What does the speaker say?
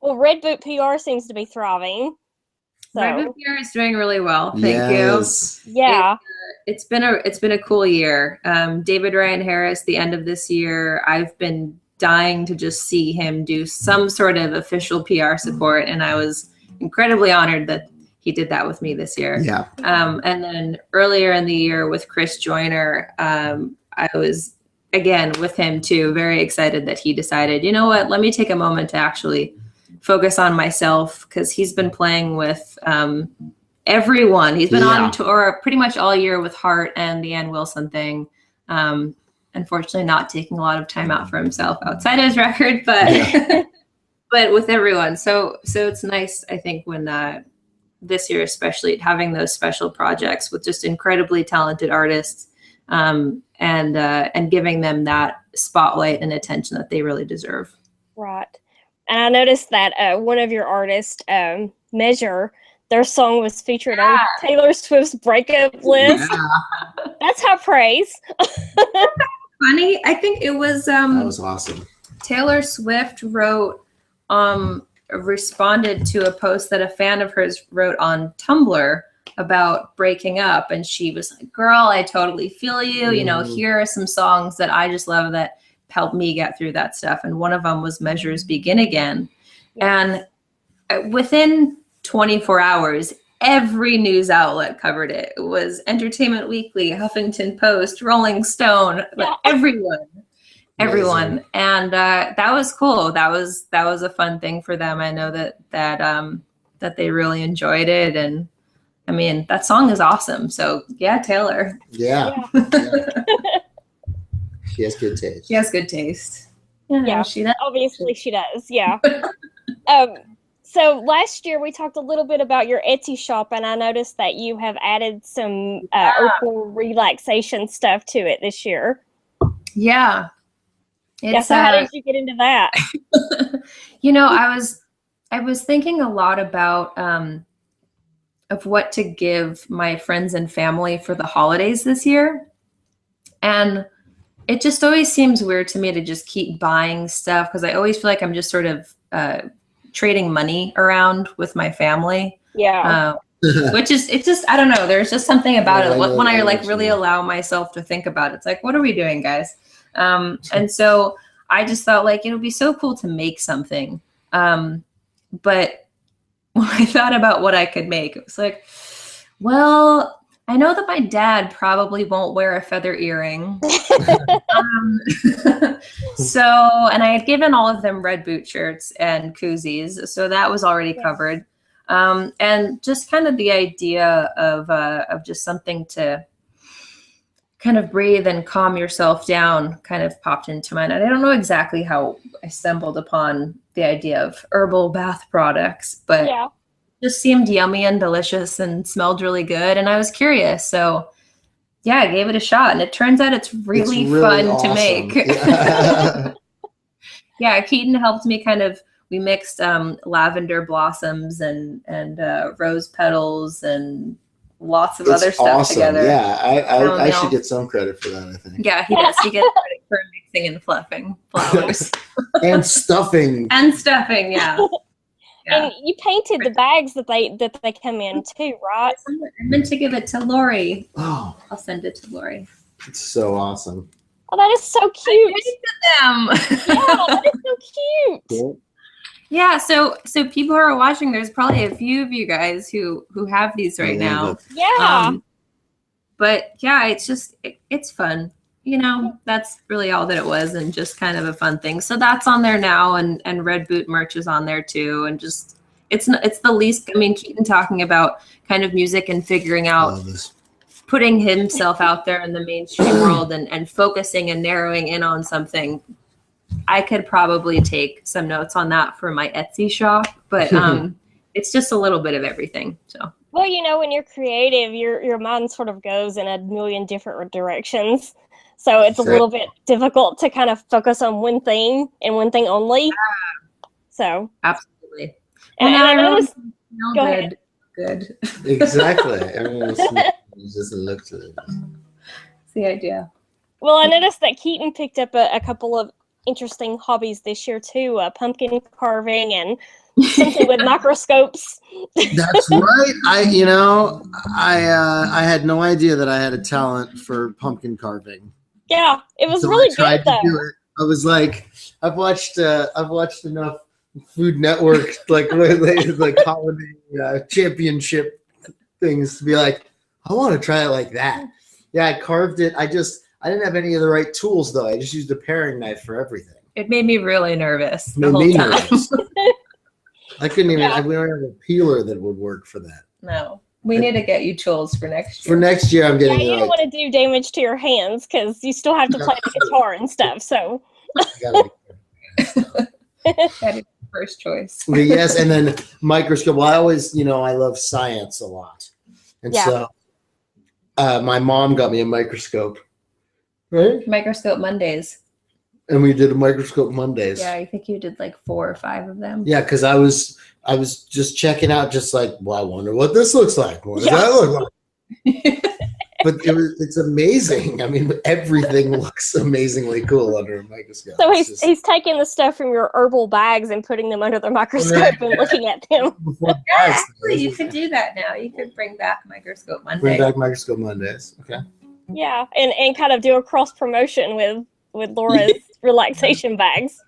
Well, Red Boot PR seems to be thriving. So. Red Boot PR is doing really well. Thank Yes. you. Yeah. It's been a cool year. David Ryan Harris, the end of this year, I've been dying to just see him do some sort of official PR support, and I was incredibly honored that he did that with me this year. Yeah. And then earlier in the year with Chris Joyner, I was, again, with him too, very excited that he decided, you know what, let me take a moment to actually focus on myself, because he's been playing with everyone. He's been on tour pretty much all year with Heart and the Ann Wilson thing. Unfortunately, not taking a lot of time out for himself outside of his record, but but with everyone. So it's nice, I think, when this year especially, having those special projects with just incredibly talented artists, and giving them that spotlight and attention that they really deserve. Right. And I noticed that one of your artists, Measure, their song was featured on Taylor Swift's breakup list. Yeah. That's high praise. Funny, I think it was that was awesome. Taylor Swift responded to a post that a fan of hers wrote on Tumblr about breaking up, and she was like, girl, I totally feel you. You know, here are some songs that I just love that helped me get through that stuff. And one of them was Measure's Begin Again. And within 24 hours, every news outlet covered it. It was Entertainment Weekly, Huffington Post, Rolling Stone, everyone. And that was cool. That was a fun thing for them. I know that they really enjoyed it. And I mean, that song is awesome. So yeah, Taylor. Yeah. She has good taste. She has good taste. Yeah, she does. Obviously she does. Yeah. So last year we talked a little bit about your Etsy shop, and I noticed that you have added some herbal relaxation stuff to it this year. Yeah. So how did you get into that? You know, I was thinking a lot about of what to give my friends and family for the holidays this year. And it just always seems weird to me to just keep buying stuff, because I always feel like I'm just sort of trading money around with my family. Yeah. Which is, it's just, I don't know. There's just something about it. When I like really allow myself to think about it, it's like, what are we doing, guys? And so I just thought like, it would be so cool to make something. But when I thought about what I could make, it was like, well, I know that my dad probably won't wear a feather earring. So, and I had given all of them red boot shirts and koozies. So that was already covered. And just kind of the idea of just something to kind of breathe and calm yourself down kind of popped into mind. And I don't know exactly how I stumbled upon the idea of herbal bath products, but it just seemed yummy and delicious and smelled really good. And I was curious. So yeah, I gave it a shot, and it turns out it's really fun awesome to make. Yeah, Keaton helped me we mixed lavender blossoms and rose petals and lots of other stuff together. Yeah, I should get some credit for that, I think. Yeah, he does. He gets credit for mixing and fluffing flowers. And stuffing. Yeah. And you painted the bags that they come in too, right? I meant to give it to Lori. Oh. I'll send it to Lori. It's so awesome. Oh, that is so cute. I painted them. Yeah, that is so cute. Cool. Yeah, so people who are watching, there's probably a few of you guys who have these right now. Yeah. But yeah, it's fun. You know, that's really all that it was, and just kind of a fun thing. So that's on there now, and Red Boot merch is on there too, and just it's the least. I mean, Keaton talking about kind of music and figuring out putting himself out there in the mainstream world and focusing and narrowing in on something. I could probably take some notes on that for my Etsy shop, but it's just a little bit of everything. So. Well, you know, when you're creative, your mind sort of goes in a million different directions. So it's a little bit difficult to kind of focus on one thing and one thing only. So. Absolutely. And I noticed. Go ahead. Good. Exactly. Everyone just look to it. That's the idea. Well, I noticed that Keaton picked up a couple of interesting hobbies this year too. Pumpkin carving and something with microscopes. That's right. I had no idea that I had a talent for pumpkin carving. Yeah, it was So really I tried good to do though. it. I was like, I've watched enough Food Network like holiday championship things to be like, I want to try it like that. Yeah, I carved it. I didn't have any of the right tools though. I just used a paring knife for everything. It made me really nervous the Made whole me time. nervous. I couldn't even. Yeah. We don't have a peeler that would work for that. No, we need to get you tools for next year. For next year, I'm Yeah, getting you don't want to do damage to your hands because you still have to play the guitar and stuff. So That is the first choice. But yes, and then microscope. Well, I always, I love science a lot, and Yeah. so my mom got me a microscope, right? Microscope Mondays. And we did a microscope Mondays. Yeah, I think you did like 4 or 5 of them. Yeah, because I was just checking out, just like, well, I wonder what this looks like. What does Yeah. that look like? But it's amazing. I mean, everything looks amazingly cool under a microscope. So It's he's taking the stuff from your herbal bags and putting them under the microscope and looking at them. before Yeah, class, actually, you could do that now. You could bring back Microscope Monday. bring back microscope Mondays. Okay. Yeah, and kind of do a cross promotion with Laura's relaxation bags.